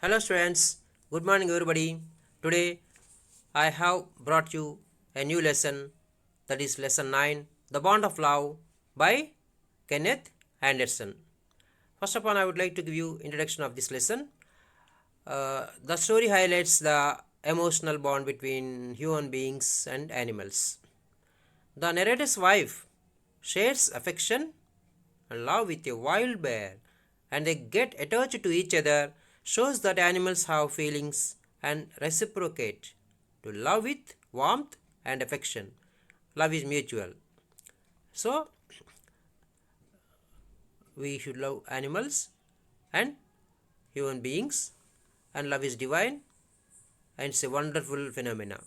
Hello students, good morning everybody. Today I have brought you a new lesson, that is lesson 9, The Bond of Love by Kenneth Anderson. First of all, I would like to give you introduction of this lesson. The story highlights the emotional bond between human beings and animals. The narrator's wife shares affection and love with a wild bear, and they get attached to each other, shows that animals have feelings and reciprocate to love with warmth and affection. Love is mutual. So we should love animals and human beings, and love is divine and it's a wonderful phenomena.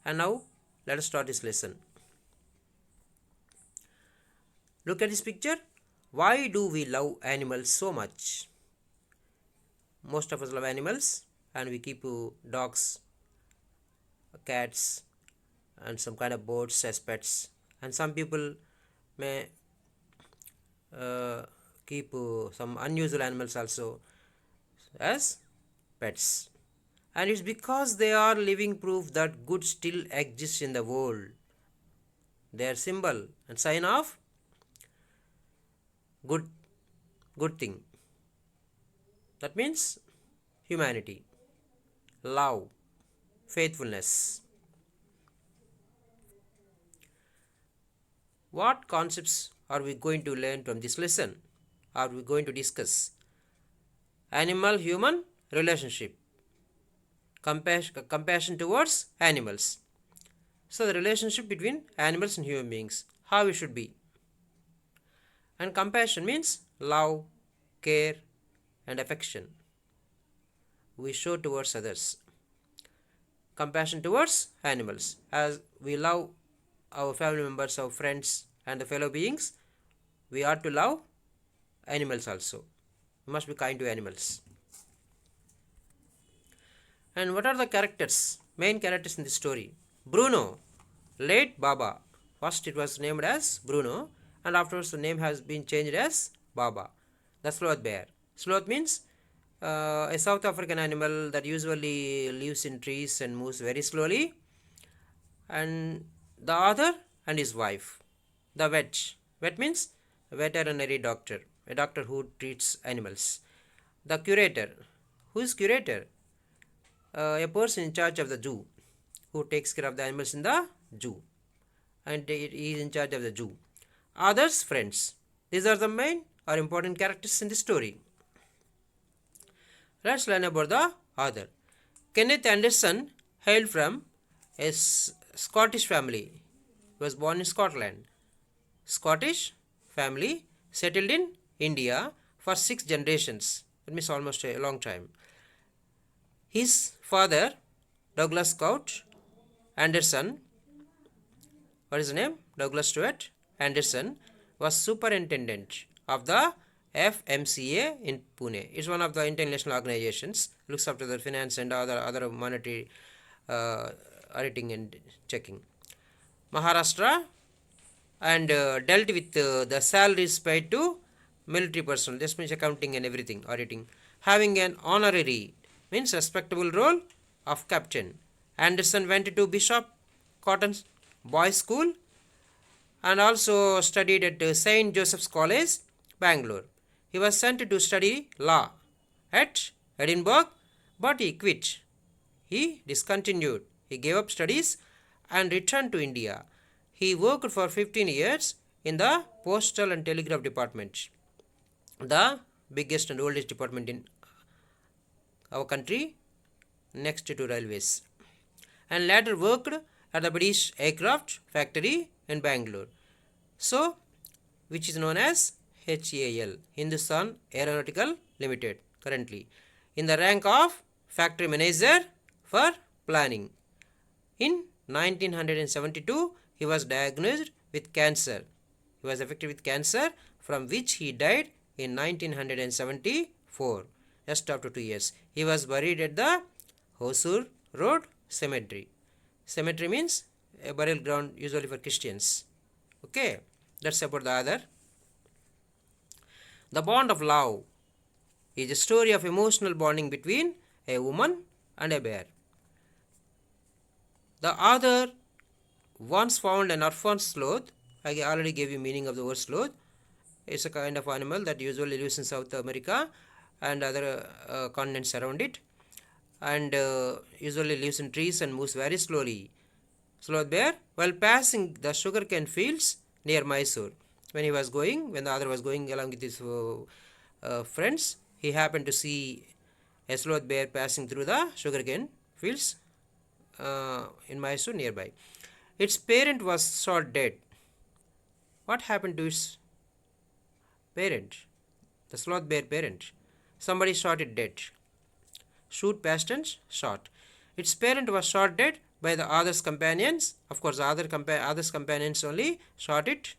And now let us start this lesson. Look at this picture. Why do we love animals so much? Most of us love animals and we keep dogs, cats, and some kind of birds as pets. And some people may keep some unusual animals also as pets. And it's because they are living proof that good still exists in the world. They are symbol and sign of good thing. That means humanity, love, faithfulness. What concepts are we going to learn from this lesson? Are we going to discuss? Animal human relationship, compassion towards animals. So the relationship between animals and human beings, how it should be. And compassion means love, care, and affection we show towards others. Compassion towards animals, as we love our family members, our friends, and the fellow beings, we are to love animals also. We must be kind to animals. And what are the characters, main characters in this story? Bruno, late Baba. First it was named as Bruno, and afterwards the name has been changed as Baba, the sloth bear. Sloth means a South African animal that usually lives in trees and moves very slowly. And the author and his wife. The vet. Vet means a veterinary doctor, a doctor who treats animals. The curator. Who is curator? A person in charge of the zoo, who takes care of the animals in the zoo, and he is in charge of the zoo. Others, friends. These are the main or important characters in the story. Let's learn about the author. Kenneth Anderson hailed from a Scottish family. He was born in Scotland. Scottish family settled in India for 6 generations. That means almost a long time. His father, Douglas Scott Anderson, what is his name? Douglas Stuart Anderson, was superintendent of the FMCA in Pune. It's one of the international organizations, looks after the finance and other monetary auditing and checking. Maharashtra, and dealt with the salaries paid to military personnel. This means accounting and everything, auditing. Having an honorary, means respectable role of captain. Anderson went to Bishop Cotton's Boys School and also studied at St. Joseph's College, Bangalore. He was sent to study law at Edinburgh, but he quit. He discontinued. He gave up studies and returned to India. He worked for 15 years in the Postal and Telegraph Department, the biggest and oldest department in our country, next to railways, and later worked at the British Aircraft Factory in Bangalore, so which is known as HAL, Hindustan Aeronautical Limited, currently in the rank of factory manager for planning. In 1972, he was diagnosed with cancer. He was affected with cancer, from which he died in 1974, just after 2 years. He was buried at the Hosur Road Cemetery. Cemetery means a burial ground usually for Christians. Okay, that's about the other. The bond of love is a story of emotional bonding between a woman, and a bear. The author once found an orphan sloth. I already gave you meaning of the word sloth. It's a kind of animal that usually lives in South America and other continents around it, and usually lives in trees and moves very slowly. Sloth bear, while passing the sugarcane fields near Mysore, when the other was going along with his friends, he happened to see a sloth bear passing through the sugarcane fields in Mysore nearby. Its parent was shot dead. What happened to its parent? The sloth bear parent. Somebody shot it dead. Shoot past tense, shot. Its parent was shot dead by the other's companions. Of course, the other's companions only shot it,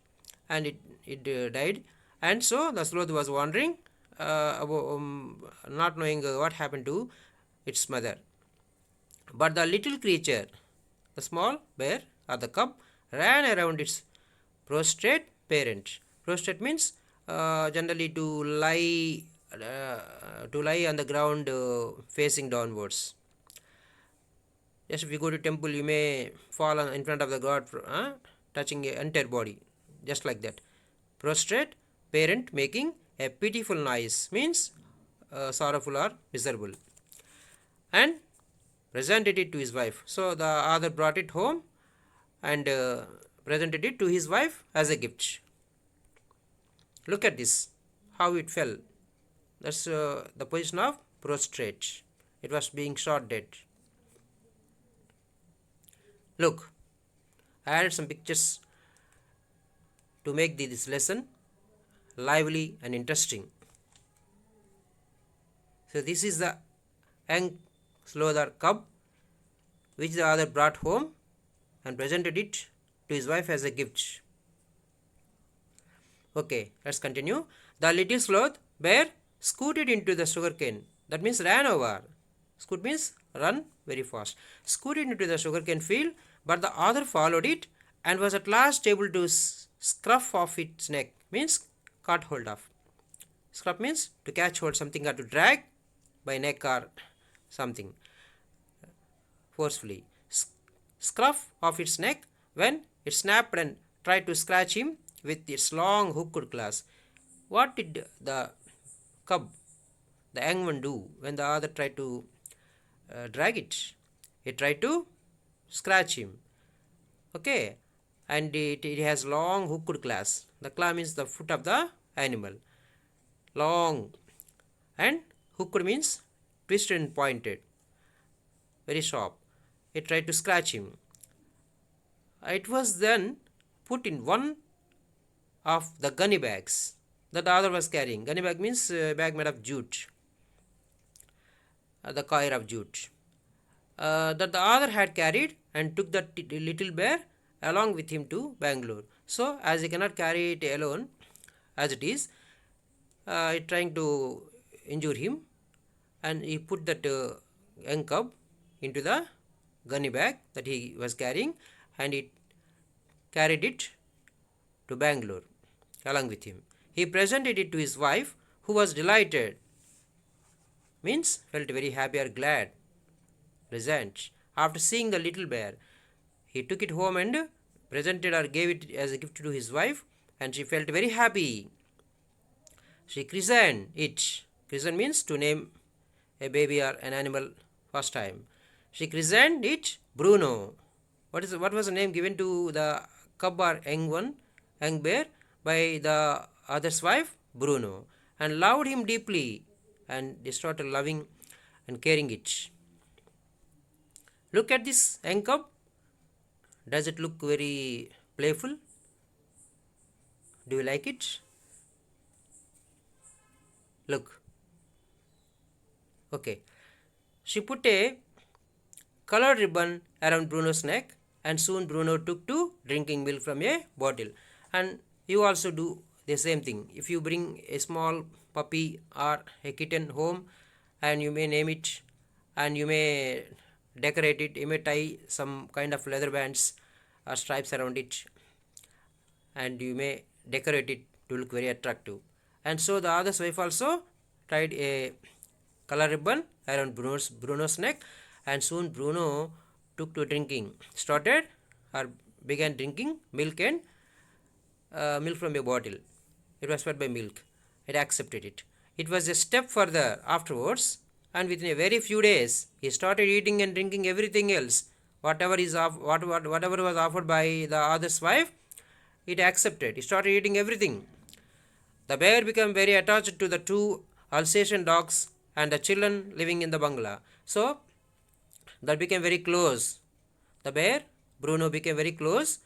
and it died. And so the sloth was wandering, not knowing what happened to its mother. But the little creature, the small bear or the cub, ran around its prostrate parent. Prostrate means generally to lie on the ground facing downwards. Just if you go to temple, you may fall in front of the god, touching your entire body, just like that. Prostrate parent making a pitiful noise means sorrowful or miserable, and presented it to his wife. So the other brought it home and presented it to his wife as a gift. Look at this, how it fell. That's the position of prostrate. It was being shot dead. Look, I added some pictures to make this lesson lively and interesting. So this is the young sloth or cub which the other brought home and presented it to his wife as a gift. Okay, let's continue. The little sloth bear scooted into the sugarcane. That means ran over. Scoot means run very fast. Scooted into the sugarcane field, but the other followed it and was at last able to scruff off its neck. Means caught hold of. Scruff means to catch hold something or to drag by neck or something forcefully. Scruff off its neck when it snapped and tried to scratch him with its long hooked claws. What did the cub, the young one, do when the other tried to drag it? It tried to scratch him. Okay, and it has long hooked claws. The claw means the foot of the animal. Long, and hooked means twisted and pointed, very sharp. It tried to scratch him. It was then put in one of the gunny bags that the other was carrying. Gunny bag means bag made of jute, the coir of jute, that the other had carried, and took the little bear along with him to Bangalore. So as he cannot carry it alone as it is, it trying to injure him, and he put that young cub into the gunny bag that he was carrying, and he carried it to Bangalore along with him. He presented it to his wife, who was delighted, means felt very happy or glad, pleasant. After seeing the little bear, he took it home and presented or gave it as a gift to his wife, and she felt very happy. She christened it. Christen means to name a baby or an animal first time. She christened it Bruno. What was the name given to the cub or young bear by the other's wife? Bruno. And loved him deeply, and they started loving and caring it. Look at this young cub. Does it look very playful? Do you like it? Look. Okay. She put a colored ribbon around Bruno's neck, and soon Bruno took to drinking milk from a bottle. And you also do the same thing. If you bring a small puppy or a kitten home, and you may name it, and you may decorate it, you may tie some kind of leather bands or stripes around it, and you may decorate it to look very attractive. And so the other's wife also tied a color ribbon around Bruno's neck, and soon Bruno took to drinking, started or began drinking milk and milk from a bottle. It was fed by milk. It accepted it. It was a step further afterwards, and within a very few days, he started eating and drinking everything else. Whatever was offered by the other's wife, it accepted. He started eating everything. The bear became very attached to the two Alsatian dogs and the children living in the bungalow. So, that became very close. The bear, Bruno, became very close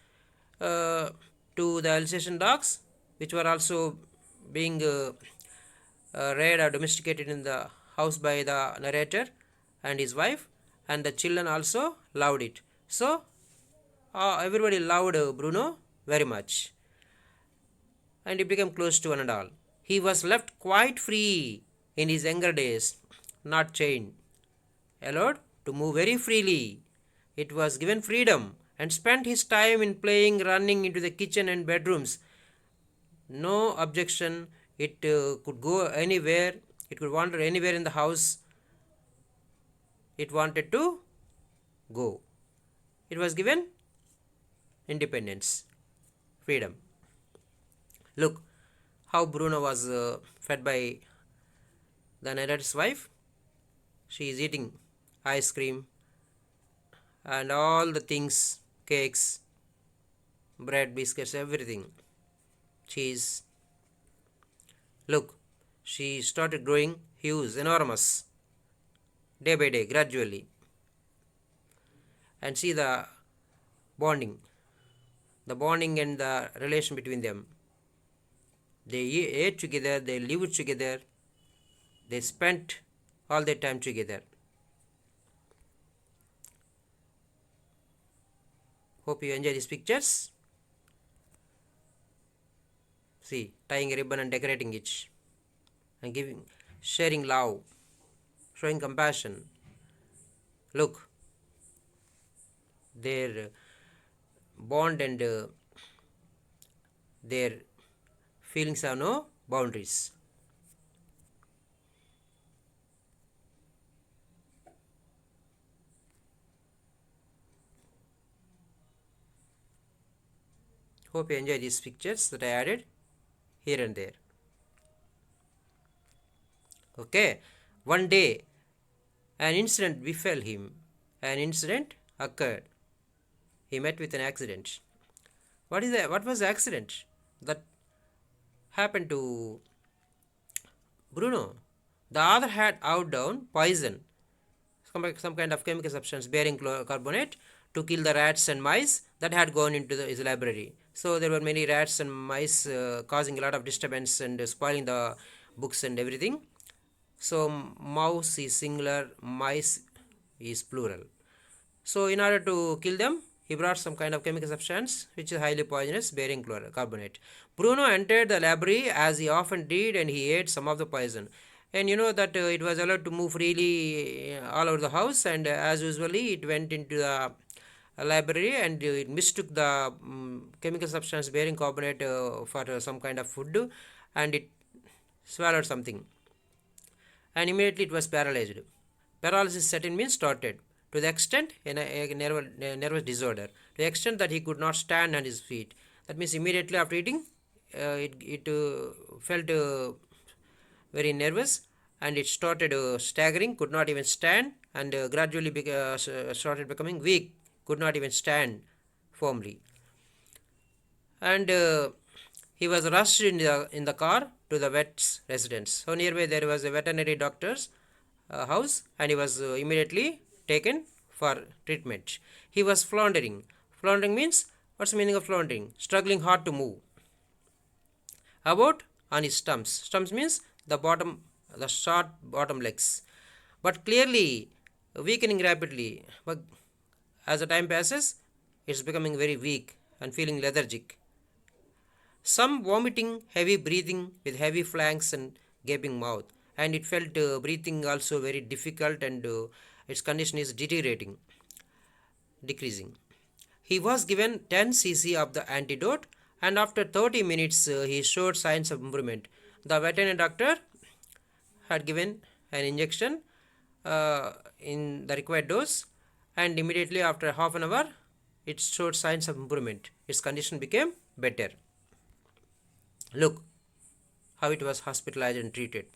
to the Alsatian dogs, which were also being reared or domesticated in the house by the narrator and his wife, and the children also loved it. So, everybody loved Bruno very much, and he became close to one and all. He was left quite free in his younger days, not chained, allowed to move very freely. It was given freedom and spent his time in playing, running into the kitchen and bedrooms. No objection. It could go anywhere. It could wander anywhere in the house. It wanted to go. It was given independence, freedom. Look how Bruno was fed by the narrator's wife. She is eating ice cream and all the things, cakes, bread, biscuits, everything, cheese. Look, she started growing huge, enormous, day by day, gradually. And see the bonding and the relation between them. They ate together, they lived together, they spent all their time together. Hope you enjoy these pictures. See, tying a ribbon and decorating it, and sharing love, showing compassion. Look, their bond and their feelings have no boundaries. Hope you enjoy these pictures that I added here and there. Okay, one day an incident befell him. An incident occurred. He met with an accident. What was the accident that happened to Bruno? The other had out down poison, some kind of chemical substance bearing carbonate, to kill the rats and mice that had gone into his library. So there were many rats and mice causing a lot of disturbance and spoiling the books and everything. So mouse is singular, mice is plural. So in order to kill them, he brought some kind of chemical substance which is highly poisonous, bearing carbonate. Bruno entered the library as he often did, and he ate some of the poison. And you know that it was allowed to move freely all over the house, and as usually it went into the library and it mistook the chemical substance bearing carbonate for some kind of food, and it swallowed something, and immediately it was paralyzed. Paralysis set in means started, to the extent a nervous disorder, to the extent that he could not stand on his feet. That means immediately after eating, it felt very nervous, and it started staggering, could not even stand, and gradually started becoming weak, could not even stand firmly. And he was rushed in the car to the vet's residence. So nearby there was a veterinary doctor's house, and he was immediately taken for treatment. He was floundering. Floundering means, what's the meaning of floundering? Struggling hard to move. About on his stumps. Stumps means the short bottom legs. But clearly weakening rapidly. But as the time passes, it's becoming very weak and feeling lethargic. Some vomiting, heavy breathing with heavy flanks and gaping mouth. And it felt breathing also very difficult, and its condition is deteriorating, decreasing. He was given 10 cc of the antidote, and after 30 minutes he showed signs of improvement. The veterinary doctor had given an injection in the required dose, and immediately after half an hour it showed signs of improvement. Its condition became better. Look how it was hospitalized and treated.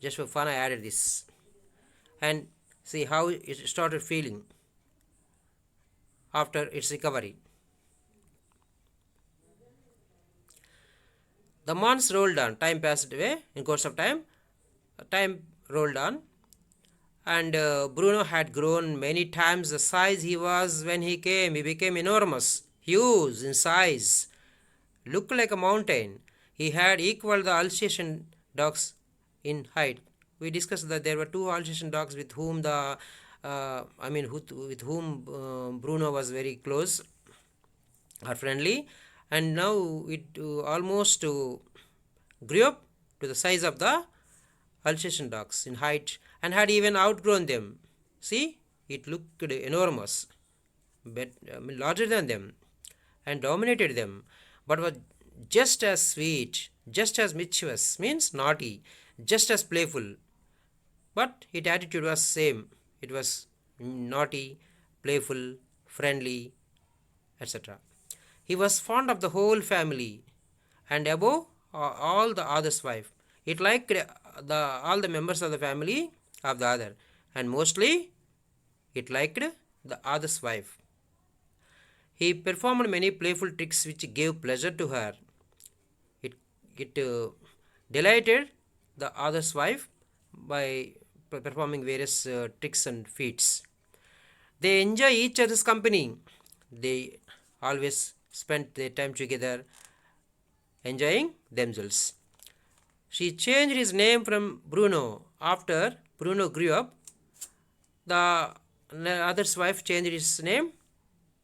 Just for fun I added this. And see how it started feeling after its recovery. The months rolled on, time passed away. In course of time rolled on, and Bruno had grown many times the size he was when he came. He became enormous, huge in size, looked like a mountain. He had equaled the Alsatian dogs in height. We discussed that there were two Alsatian dogs with whom with whom Bruno was very close or friendly, and now it almost grew up to the size of the Alsatian dogs in height and had even outgrown them. See, it looked enormous, but larger than them, and dominated them, but was just as sweet, just as mischievous, means naughty, just as playful. But its attitude was same. It was naughty, playful, friendly, etc. He was fond of the whole family, and above all the other's wife. It liked all the members of the family of the other, and mostly it liked the other's wife. He performed many playful tricks which gave pleasure to her. It delighted the other's wife by performing various tricks and feats. They enjoy each other's company. They always spend their time together, enjoying themselves. She changed his name from Bruno. After Bruno grew up, the other's wife changed his name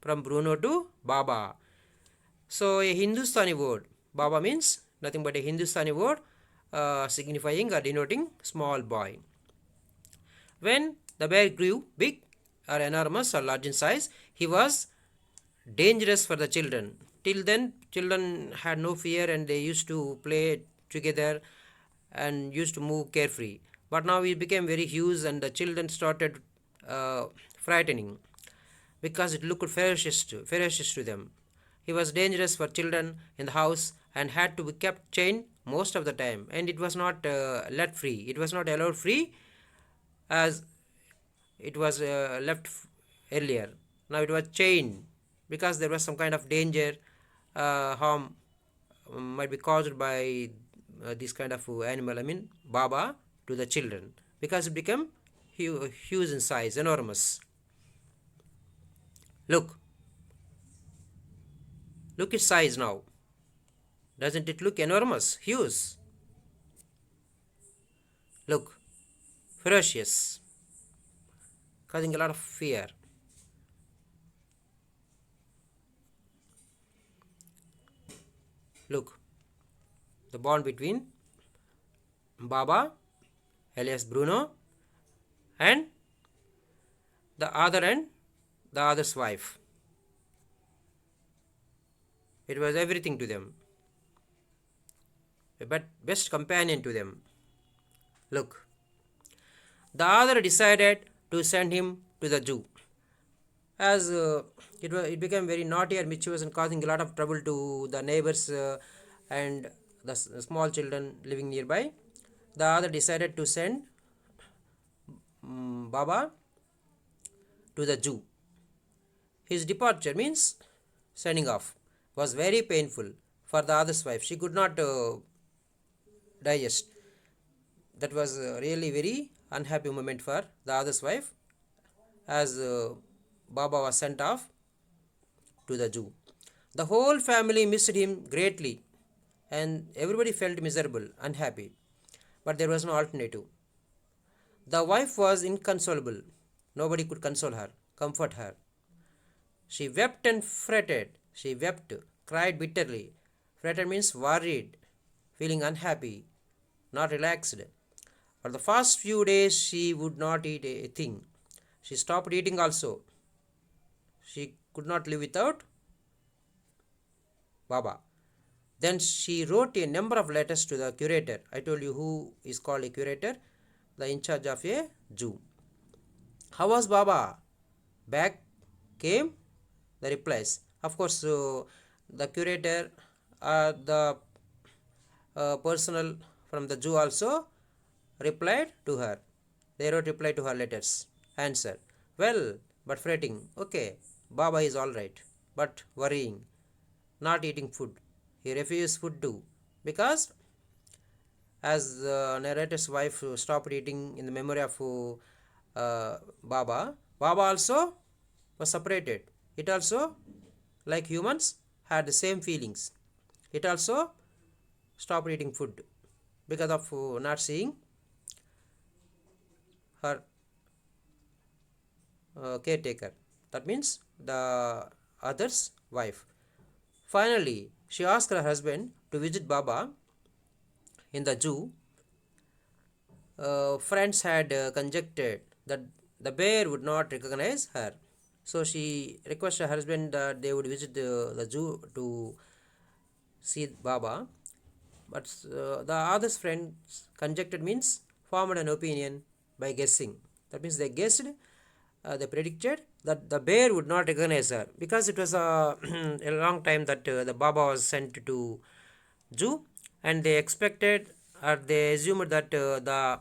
from Bruno to Baba. So a Hindustani word. Baba means nothing but a Hindustani word signifying or denoting small boy. When the bear grew big or enormous or large in size, he was dangerous for the children. Till then, children had no fear and they used to play together and used to move carefree. But now he became very huge and the children started frightening because it looked ferocious to them. He was dangerous for children in the house and had to be kept chained most of the time, and it was not let free. It was not allowed free as it was left earlier. Now it was chained because there was some kind of danger, harm might be caused by this kind of animal, Baba, to the children because it became huge in size, enormous. Look its size now. Doesn't it look enormous, huge? Look, ferocious, causing a lot of fear. Look, the bond between Baba alias Bruno and the other's wife. It was everything to them, but best companion to them. Look, the other decided to send him to the zoo as it became very naughty and mischievous and causing a lot of trouble to the neighbors and the small children living nearby. The other decided to send Baba to the zoo. His departure means sending off was very painful for the other's wife. She could not digest. That was really very unhappy moment for the other's wife as Baba was sent off to the zoo. The whole family missed him greatly and everybody felt miserable, unhappy. But there was no alternative. The wife was inconsolable. Nobody could console her, comfort her. She wept and fretted. She wept, cried bitterly. Fretted means worried, feeling unhappy, not relaxed. For the first few days, she would not eat a thing. She stopped eating also. She could not live without Baba. Then she wrote a number of letters to the curator. I told you who is called a curator. the in charge of a zoo. How was Baba? Back came the replies. Of course, the curator or the personnel from the zoo also replied to her. They wrote reply to her letters. Answer. Well, but fretting. Okay, Baba is alright, but worrying. Not eating food. He refused food too. Because as the narrator's wife stopped eating in the memory of Baba, Baba also was separated. It also, like humans, had the same feelings. It also stopped eating food because of not seeing her caretaker. That means the other's wife. Finally, she asked her husband to visit Baba in the zoo. Friends had conjectured that the bear would not recognize her. So she requested her husband that they would visit the zoo to see Baba. But the other's friends conjectured means formed an opinion by guessing. That means they guessed, they predicted that the bear would not recognize her because it was a long time that the Baba was sent to zoo, and they expected or they assumed that the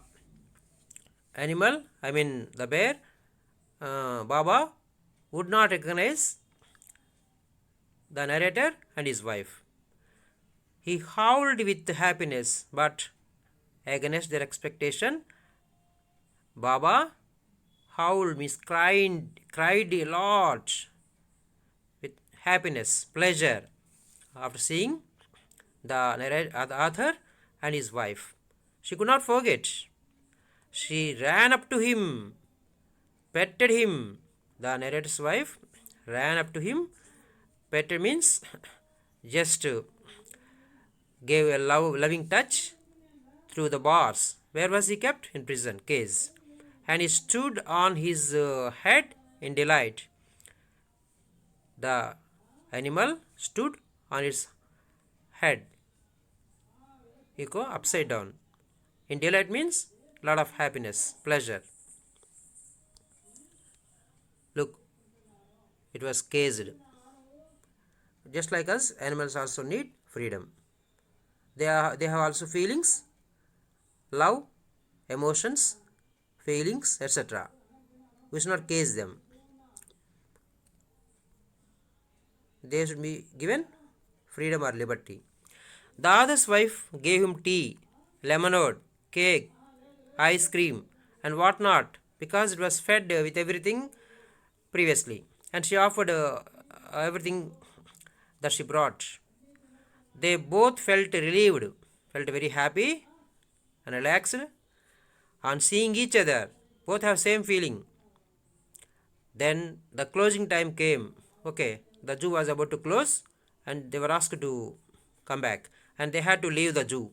animal, I mean the bear, Baba, would not recognize the narrator and his wife. He howled with happiness, but against their expectation, Baba howled means cried a lot with happiness, pleasure after seeing the author and his wife. She could not forget. She ran up to him, petted him. The narrator's wife ran up to him. Petted means just gave a loving touch through the bars. Where was he kept? In prison cage. And he stood on his head in delight. The animal stood on its head. You go upside down. In delight means lot of happiness, pleasure. Look, it was caged. Just like us, animals also need freedom. They have also feelings, love, emotions, feelings, etc. We should not cage them. They should be given freedom or liberty. The other's wife gave him tea, lemonade, cake, ice cream, and what not, because it was fed with everything previously, and she offered everything that she brought. They both felt relieved, felt very happy and relaxed on seeing each other. Both have same feeling. Then the closing time came. Okay, the zoo was about to close, and they were asked to come back, and they had to leave the zoo.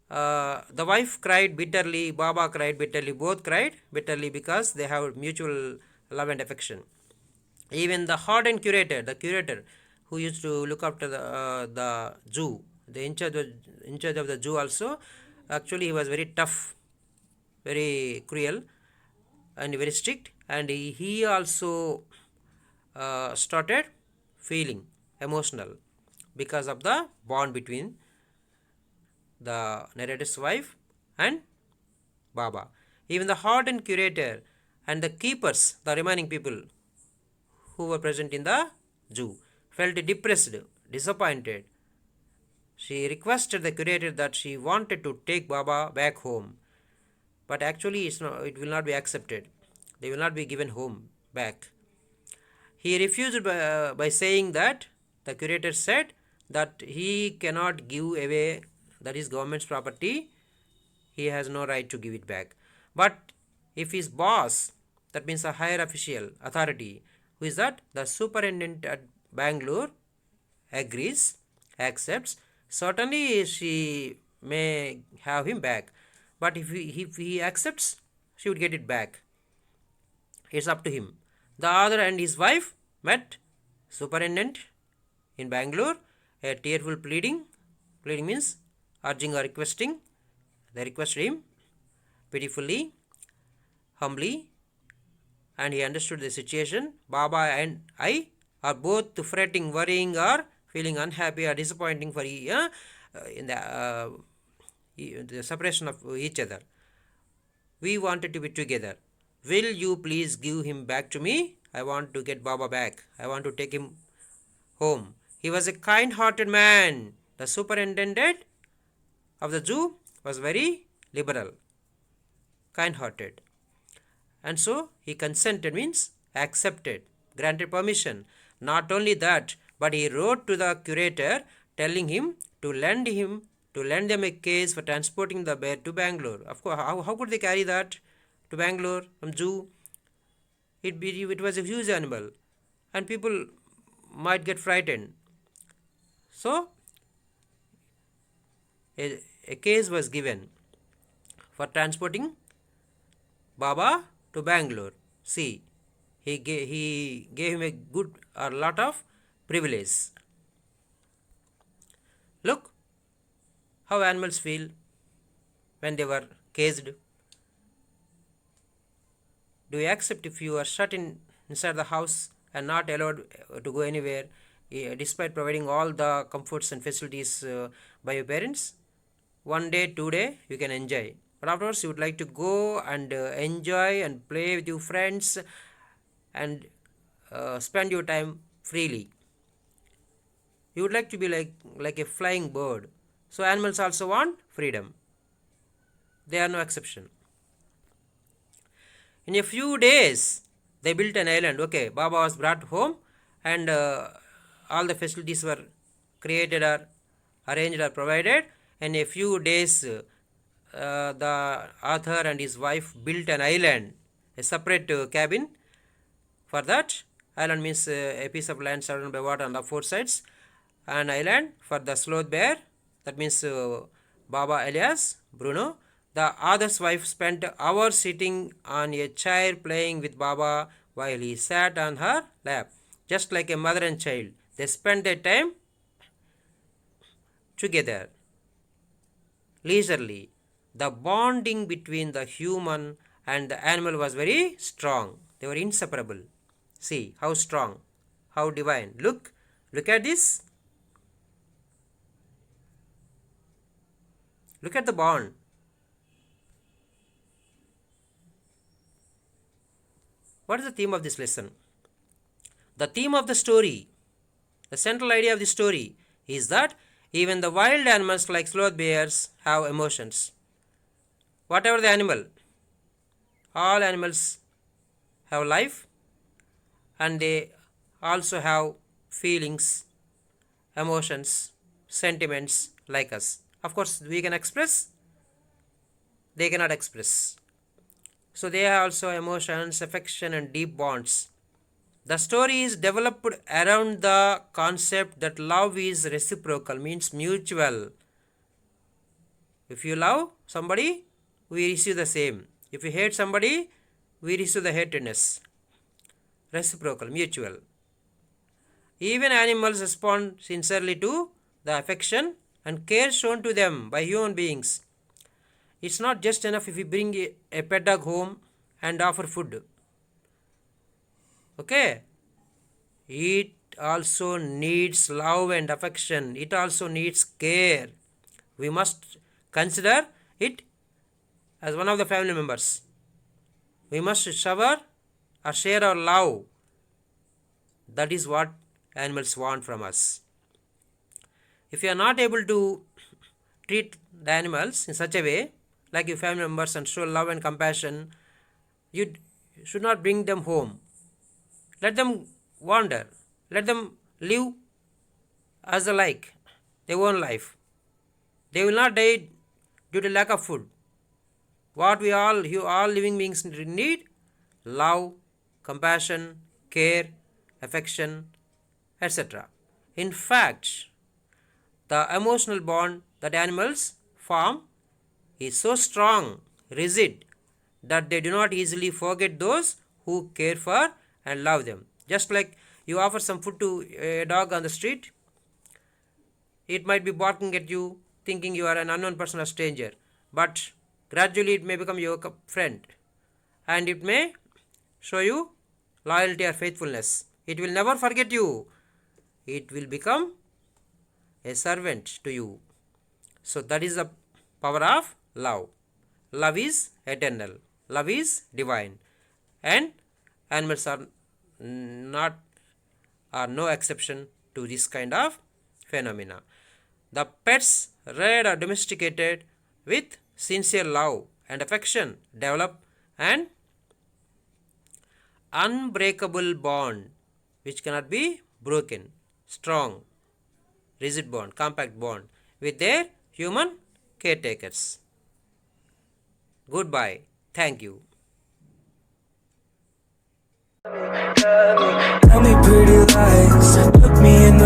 The wife cried bitterly, Baba cried bitterly, both cried bitterly because they have mutual love and affection. Even the hardened curator, the curator who used to look after the zoo, the in charge of the zoo also, actually he was very tough, very cruel, and very strict, and he also started feeling emotional because of the bond between the narrator's wife and Baba. Even the hardened curator and the keepers, the remaining people who were present in the zoo, felt depressed, disappointed. She requested the curator that she wanted to take Baba back home, but actually it will not be accepted. They will not be given home back. He refused by saying that the curator said that he cannot give away, that is government's property, he has no right to give it back. But if his boss, that means a higher official authority, who is that? The superintendent at Bangalore, agrees, accepts, certainly she may have him back. But if he accepts, she would get it back. It's up to him. The other and his wife met superintendent in Bangalore, a tearful pleading means urging or requesting. They requested him pitifully, humbly, and he understood the situation. Baba and I are both fretting, worrying, or feeling unhappy or disappointing for in the separation of each other. We wanted to be together. Will you please give him back to me? I want to get Baba back. I want to take him home. He was a kind hearted man. The superintendent of the zoo was very liberal, kind hearted. And so he consented, means accepted, granted permission. Not only that, but he wrote to the curator telling him to lend them a case for transporting the bear to Bangalore. Of course, how could they carry that to Bangalore from zoo? It was a huge animal, and people might get frightened. So a case was given for transporting Baba to Bangalore. See, he gave him a good or lot of privilege. Look how animals feel when they were caged. Do you accept if you are shut inside the house and not allowed to go anywhere, despite providing all the comforts and facilities by your parents? One day, 2 day, you can enjoy. But afterwards, you would like to go and enjoy and play with your friends and spend your time freely. You would like to be like a flying bird. So animals also want freedom. They are no exception. In a few days, they built an island. Okay, Baba was brought home, and all the facilities were created or arranged or provided. In a few days, the author and his wife built an island, a separate cabin. For that, island means a piece of land surrounded by water on the four sides. An island for the sloth bear, that means Baba alias Bruno. The author's wife spent hours sitting on a chair playing with Baba while he sat on her lap, just like a mother and child. They spent their time together, leisurely. The bonding between the human and the animal was very strong. They were inseparable. See how strong, how divine. Look at this. Look at the bond. What is the theme of this lesson? The theme of the story, the central idea of the story is that even the wild animals like sloth bears have emotions. Whatever the animal, all animals have life, and they also have feelings, emotions, sentiments like us. Of course, we can express, they cannot express. So they have also emotions, affection, and deep bonds. The story is developed around the concept that love is reciprocal, means mutual. If you love somebody, we receive the same. If you hate somebody, we receive the hatredness. Reciprocal, mutual. Even animals respond sincerely to the affection and care shown to them by human beings. It's not just enough if we bring a pet dog home and offer food. Okay? It also needs love and affection. It also needs care. We must consider it as one of the family members. We must shower or share our love. That is what animals want from us. If you are not able to treat the animals in such a way, like your family members, and show love and compassion, you should not bring them home. Let them wander. Let them live as they like, their own life. They will not die due to lack of food. What all living beings need: love, compassion, care, affection, etc. In fact, the emotional bond that animals form is so strong, rigid, that they do not easily forget those who care for and love them. Just like you offer some food to a dog on the street, it might be barking at you, thinking you are an unknown person or stranger. But Gradually it may become your friend, and it may show you loyalty or faithfulness. It will never forget you. It will become a servant to you. So that is the power of love. Love is eternal. Love is divine. And animals are not are no exception to this kind of phenomena. The pets reared or domesticated with sincere love and affection develop an unbreakable bond which cannot be broken, strong, rigid bond, compact bond with their human caretakers. Goodbye. Thank you. Tell me pretty lies, look me in the